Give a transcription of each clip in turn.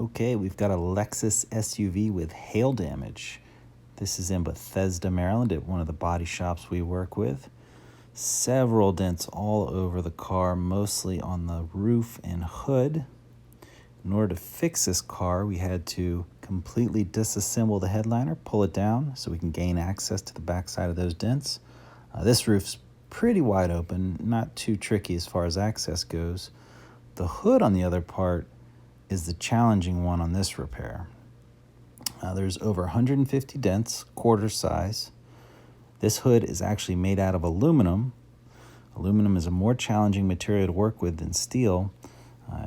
Okay, we've got a Lexus SUV with hail damage. This is in Bethesda, Maryland, at one of the body shops we work with. Several dents all over the car, mostly on the roof and hood. In order to fix this car, we had to completely disassemble the headliner, pull it down so we can gain access to the backside of those dents. This roof's pretty wide open, not too tricky as far as access goes. The hood on the other part is the challenging one on this repair. There's over 150 dents, quarter size. This hood is actually made out of aluminum. Aluminum is a more challenging material to work with than steel.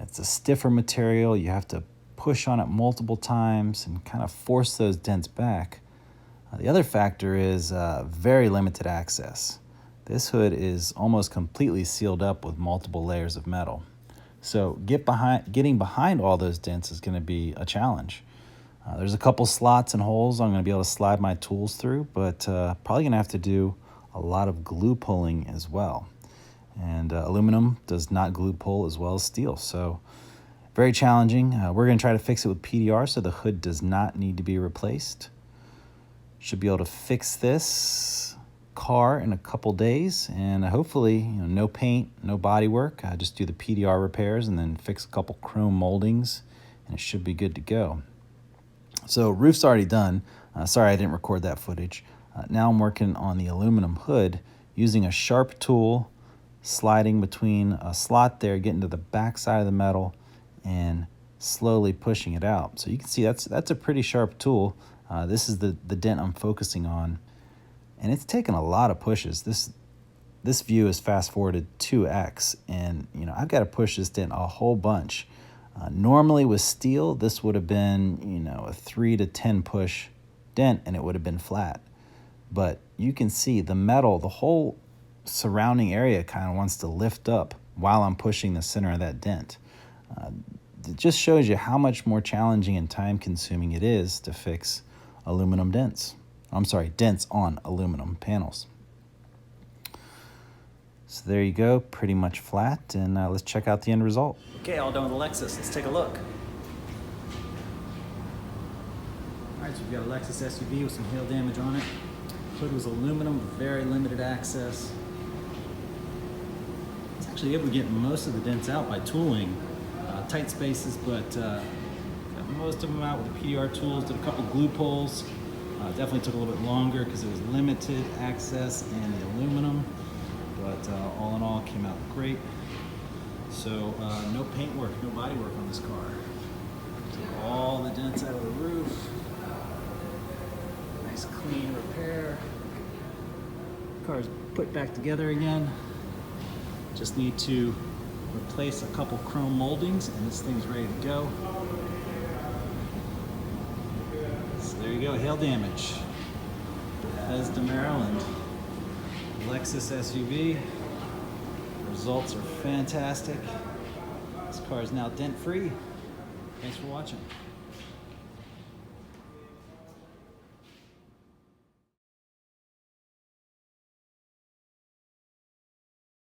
It's a stiffer material. You have to push on it multiple times and kind of force those dents back. The other factor is very limited access. This hood is almost completely sealed up with multiple layers of metal. So getting behind all those dents is going to be a challenge. There's a couple slots and holes I'm going to be able to slide my tools through, but probably going to have to do a lot of glue pulling as well. And aluminum does not glue pull as well as steel, so very challenging. We're going to try to fix it with PDR so the hood does not need to be replaced. Should be able to fix this car in a couple days, and hopefully no paint, no body work. Just do the PDR repairs and then fix a couple chrome moldings, and it should be good to go. So roof's already done. Sorry I didn't record that footage. Now I'm working on the aluminum hood using a sharp tool, sliding between a slot there, getting to the back side of the metal and slowly pushing it out. So you can see that's a pretty sharp tool. This is the dent I'm focusing on, and it's taken a lot of pushes. This view is fast forwarded 2x, and I've got to push this dent a whole bunch. Normally with steel, this would have been a 3 to 10 push dent, and it would have been flat. But you can see the metal, the whole surrounding area kind of wants to lift up while I'm pushing the center of that dent. It just shows you how much more challenging and time-consuming it is to fix aluminum dents. I'm sorry, dents on aluminum panels. So there you go, pretty much flat, and let's check out the end result. Okay, all done with the Lexus. Let's take a look. All right, so we've got a Lexus SUV with some hail damage on it. Hood was aluminum, very limited access. It's actually able to get most of the dents out by tooling. Tight spaces, but got most of them out with the PDR tools. Did a couple glue pulls. Definitely took a little bit longer because it was limited access and the aluminum, but all in all, it came out great. So no paint work, no body work on this car. Took all the dents out of the roof. Nice clean repair. Car's put back together again. Just need to replace a couple chrome moldings and this thing's ready to go. So there you go, hail damage. Bethesda, Maryland. Lexus SUV. Results are fantastic. This car is now dent free. Thanks for watching.